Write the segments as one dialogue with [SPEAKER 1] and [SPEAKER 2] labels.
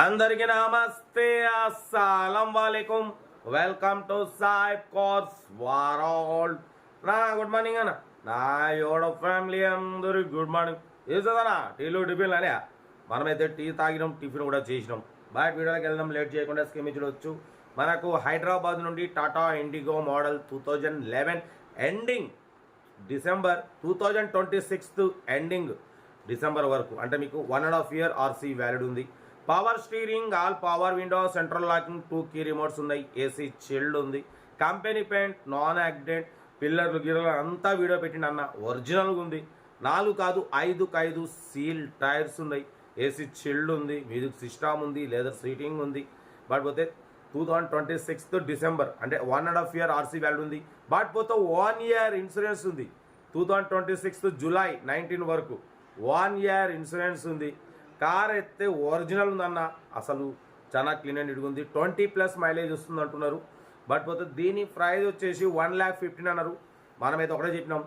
[SPEAKER 1] అందరికీ నమస్తే, అస్సలం వాలేకుం. Welcome to Saib cars world. నా గుడ్ మార్నింగ్ అన్న, నా యోడ ఫ్యామిలీ అందరికి గుడ్ మార్నింగ్. ఏదన్నా టీలు టిఫిన్లు అనే మనమైతే టీ తాగినాం, టిఫిన్ కూడా చేసినాం. బయట వీడియోకి వెళ్దాం, లేట్ చేయకుండా స్కీమ్ ఇచ్చవచ్చు. మనకు హైదరాబాద్ నుండి Tata Indigo model 2011 ending December 2026 ending December వరకు, అంటే మీకు 1.5 year ఆర్సీ వ్యాలిడ్ ఉంది. Power steering, all power window, central locking, 2 key remotes ఉన్నాయి. ఏసీ చిల్డ్ ఉంది. కంపెనీ పెయింట్, నాన్ యాక్సిడెంట్, పిల్లర్లు గిర్రలు అంతా వీడియో పెట్టిన అన్న ఒరిజినల్గా ఉంది. 4 కాదు 5 సీల్ టైర్స్ ఉన్నాయి. ఏసీ చిల్డ్ ఉంది. మ్యూజిక్ సిస్టమ్ ఉంది. లెదర్ సీటింగ్ ఉంది. బట్ పోతే 2026 డిసెంబర్ అంటే 1.5 year ఆర్సీ వ్యాలిడ్ ఉంది. బట్ పోతే 1 year ఇన్సూరెన్స్ ఉంది. 2026 జూలై 19 వరకు 1 year ఇన్సూరెన్స్ ఉంది. కార్ అయితే ఒరిజినల్ ఉందన్న, అసలు చాలా క్లీన్ అండ్ నీట్గా ఉంది. 20+ మైలేజ్ వస్తుంది అంటున్నారు. బట్ పోతే దీని ప్రైస్ వచ్చేసి 1,15,000 అన్నారు. మనమైతే ఒకటే చెప్పినాం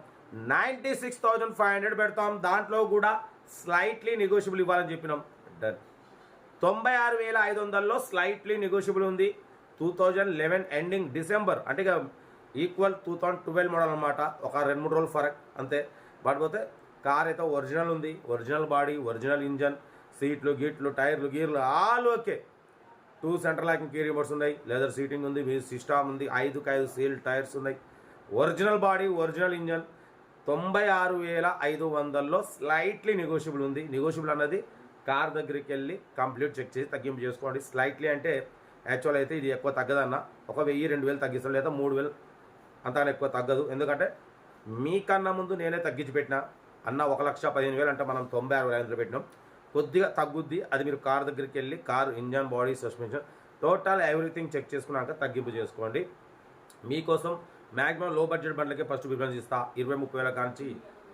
[SPEAKER 1] 96,500 పెడతాం. దాంట్లో కూడా స్లైట్లీ నెగోషియబుల్ ఇవ్వాలని చెప్పినాం. డన్. 96,500లో స్లైట్లీ నెగోషియబుల్ ఉంది. 2011 ఎండింగ్ డిసెంబర్ అంటే ఇక ఈక్వల్ 2012 మోడల్ అనమాట. ఒక 2-3 రోజులు ఫరక్ అంతే. బట్ పోతే కార్ అయితే ఒరిజినల్ ఉంది. ఒరిజినల్ బాడీ, ఒరిజినల్ ఇంజన్, సీట్లు గిట్లు, టైర్లు గీర్లు all okay. 2 central locking key remotes ఉన్నాయి. లెదర్ సీటింగ్ ఉంది. మ్యూజిక్ సిస్టమ్ ఉంది. 5 సీల్ టైర్స్ ఉన్నాయి. Original body, original engine. 96,500లో స్లైట్లీ నెగోషియబుల్ ఉంది. నెగోషియబుల్ అన్నది కార్ దగ్గరికి వెళ్ళి కంప్లీట్ చెక్ చేసి తగ్గింపు చేసుకోండి. స్లైట్లీ అంటే యాక్చువల్ అయితే ఇది ఎక్కువ తగ్గదన్న. ఒక 1,000-2,000 తగ్గిస్తాం, లేదా 3,000 అంతా ఎక్కువ తగ్గదు. ఎందుకంటే మీకన్నా ముందు నేనే తగ్గించి పెట్టినా అన్న. 1,15,000 అంటే మనం 96,500 పెట్టినాం. కొద్దిగా తగ్గుద్ది. అది మీరు కార్ దగ్గరికి వెళ్ళి car engine, body, suspension total everything check చేసుకున్నాక తగ్గింపు చేసుకోండి. మీకోసం మ్యాక్సిమం లో బడ్జెట్ బండ్లకే ఫస్ట్ ప్రిఫరెన్స్ ఇస్తా. 20-30,000 కాంచి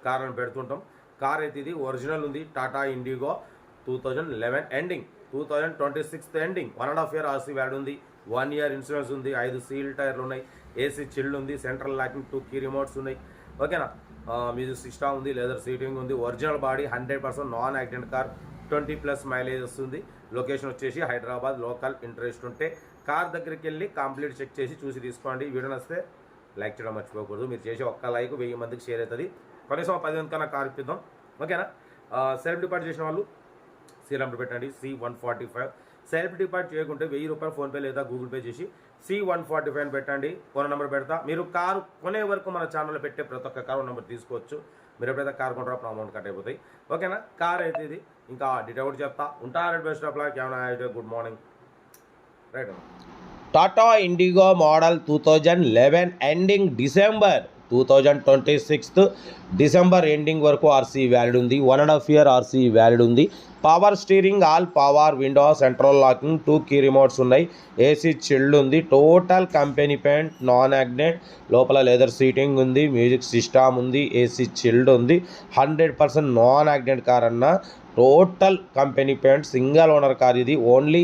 [SPEAKER 1] కార్లను పెడుతుంటాం. కార్ అయితే ఇది ఒరిజినల్ ఉంది. Tata IndiGo 2011 ending 2026 ending 1.5 year RC valid ఉంది. 1 year ఇన్సూరెన్స్ ఉంది. 5 సీల్ టైర్లు ఉన్నాయి. ఏసీ చిల్డ్ ఉంది. సెంట్రల్ లాకింగ్, 2 కీ రిమోట్స్ ఉన్నాయి. ఓకేనా. మ్యూజిక్ సిస్టమ్ ఉంది. లెదర్ సీటింగ్ ఉంది. Original body, 100% non accident car. 20+ mileage వస్తుంది. లొకేషన్ వచ్చేసి హైదరాబాద్ లోకల్. ఇంట్రెస్ట్ ఉంటే కార్ దగ్గరికి వెళ్ళి కంప్లీట్ చెక్ చేసి చూసి తీసుకోండి. వీడియో నచ్చితే లైక్ చేయడం మర్చిపోకూడదు. మీరు చేసే ఒక్క లైక్ 1000 మందికి షేర్ అవుతుంది. కనీసం 10 మంది కన్నా కార్ ఇప్పిద్దాం. ఓకేనా. సెల్ఫ్ డిపాజిట్ చేసిన వాళ్ళు సీల్ నెంబర్ పెట్టండి C145. సెల్ఫ్ డిపాజిట్ చేయకుంటే 1000 రూపాయలు ఫోన్పే లేదా గూగుల్ పే చేసి C145 అని పెట్టండి. ఫోన్ నెంబర్ పెడతా. మీరు కారు కొనే వరకు మన ఛానల్లో పెట్టే ప్రతి ఒక్క కారు నెంబర్ తీసుకోవచ్చు. మీరు ఎప్పుడైతే కారు కొంటారో అప్పుడు అమౌంట్ కట్ అయిపోతాయి. ఓకేనా. కార్ అయితే ఇది. ఇంకా డీటెయిల్ కూడా చెప్తా. ఉంటారు బెస్ట్ ఆఫ్ లక్. ఏమైనా good morning. Right. Tata Indigo model 2011 ending December 2026 December ending వరకు ఆర్సీ వ్యాలిడ్ ఉంది. 1.5 year ఆర్సీ వ్యాలిడ్ ఉంది. Power steering, all power window, central locking, 2 key remotes ఉన్నాయి. ఏసీ చిల్డ్ ఉంది. Total company paint, non accident, లోపల leather seating ఉంది. Music system ఉంది. AC chilled ఉంది. 100% non accident car అన్న. Total company paint, single owner car ఇది. Only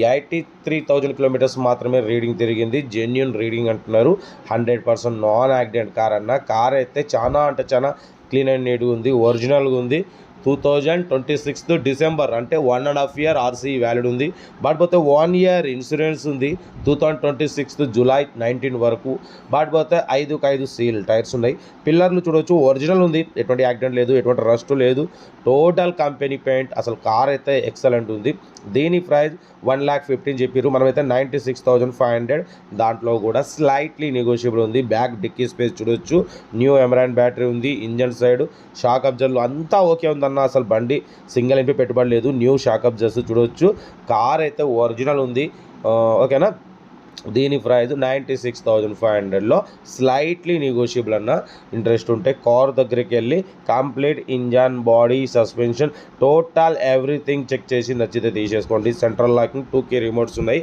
[SPEAKER 1] 83,000 kilometres మాత్రమే reading తిరిగింది. జెన్యున్ రీడింగ్ అంటున్నారు. 100% నాన్ యాక్సిడెంట్ కార్ అన్న. కార్ అయితే చాలా అంటే చాలా క్లీన్ అండ్ నీట్గా ఉంది. ఒరిజినల్గా ఉంది. 2026 డిసెంబర్ అంటే 1.5 year ఆర్సీ వ్యాలిడ్ ఉంది. బట్ పోతే 1 year ఇన్సూరెన్స్ ఉంది. 2026 జూలై 19 వరకు. బట్ పోతే 5 సీల్ టైర్స్ ఉన్నాయి. పిల్లర్లు చూడవచ్చు ఒరిజినల్ ఉంది. ఎటువంటి యాక్సిడెంట్ లేదు, ఎటువంటి రస్ట్ లేదు. Total company paint. అసలు కార్ అయితే ఎక్సలెంట్ ఉంది. దీని ప్రైస్ 1,15,000 చెప్పారు. మనమైతే 96,500. దాంట్లో కూడా స్లైట్లీ నెగోషియబుల్ ఉంది. బ్యాక్ డిక్కీ స్పేస్ చూడొచ్చు. న్యూ ఎమరాన్ బ్యాటరీ ఉంది. ఇంజన్ సైడ్ షాక్ అబ్జర్లు అంతా ఓకే ఉందన్న. అసలు బండి సింగిల్ ఎంపీ పెట్టుబడి లేదు. న్యూ షాక్ అబ్జర్స్ చూడొచ్చు. కార్ అయితే ఒరిజినల్ ఉంది. ఓకేనా. దీని ప్రైస్ 96,500లో స్లైట్లీ నెగోషియబుల్ అన్న. ఇంట్రెస్ట్ ఉంటే కార్ దగ్గరికి వెళ్ళి complete engine, body, suspension total everything check చేసి నచ్చితే తీసేసుకోండి. సెంట్రల్ లాకింగ్, 2 కీ రిమోట్స్ ఉన్నాయి.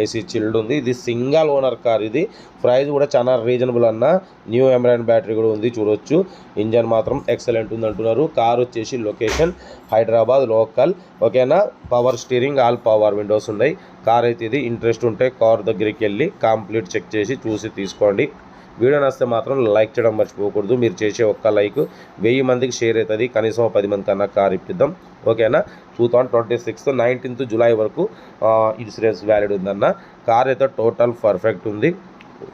[SPEAKER 1] ఏసీ చిల్డ్ ఉంది. ఇది సింగల్ ఓనర్ కార్. ఇది ప్రైస్ కూడా చాలా రీజనబుల్ అన్న. న్యూ ఎమరాన్ బ్యాటరీ కూడా ఉంది చూడొచ్చు. ఇంజన్ మాత్రం ఎక్సలెంట్ ఉంది అంటున్నారు. కార్ వచ్చేసి లొకేషన్ హైదరాబాద్ లోకల్. ఓకేనా. Power steering, all power Windows ఉన్నాయి. కార్ అయితే ఇది. ఇంట్రెస్ట్ ఉంటే కార్ దగ్గరికి వెళ్ళి కంప్లీట్ చెక్ చేసి చూసి తీసుకోండి. వీడియో నచ్చితే మాత్రం లైక్ చేయడం మర్చిపోకూడదు. మీరు చేసే ఒక్క లైక్ 1000 మందికి షేర్ అవుతుంది. కనీసం 10 మంది కన్నా కార్ ఇప్పిద్దాం. ఓకేనా. 2026 19th జూలై వరకు ఇన్సూరెన్స్ వ్యాలిడ్ ఉందన్న. కార్ అయితే టోటల్ పర్ఫెక్ట్ ఉంది.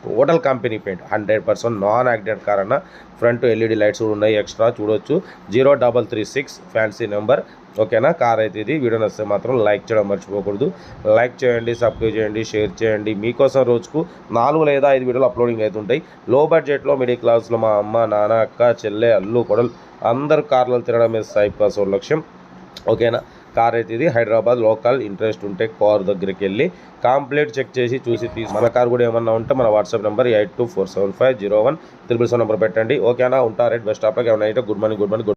[SPEAKER 1] Total company paint 100% non accident car అన్న. ఫ్రంట్ ఎల్ఈడి లైట్స్ కూడా ఉన్నాయి, ఎక్స్ట్రా చూడొచ్చు. 0336 ఫ్యాన్సీ నెంబర్. ఓకేనా. కార్ అయితే ఇది. వీడియో నచ్చితే మాత్రం లైక్ చేయడం మర్చిపోకూడదు. లైక్ చేయండి, సబ్స్క్రైబ్ చేయండి, షేర్ చేయండి. మీకోసం రోజుకు 4 లేదా 5 వీడియోలు అప్లోడింగ్ అవుతుంటాయి. లో బడ్జెట్లో మిడిల్ క్లాస్లో మా అమ్మ, నాన్న, అక్క, చెల్లె, అల్లు, కొడలు అందరు కార్లలో తిరగడమే సాయిబ్ కాసో లక్ష్యం. ఓకేనా. కార్ అయితే ఇది. హైదరాబాద్ లోకల్. ఇంట్రెస్ట్ ఉంటే కార్ దగ్గరికి వెళ్ళి కంప్లీట్ చెక్ చేసి చూసి మన కార్ కూడా ఏమన్నా ఉంటే మన వాట్సాప్ నెంబర్ 8247501777 నెంబర్ పెట్టండి. ఓకేనా. ఉంటా రైట్ బస్ స్టాప్లో ఏమన్నా అయితే గుడ్ మార్నింగ్.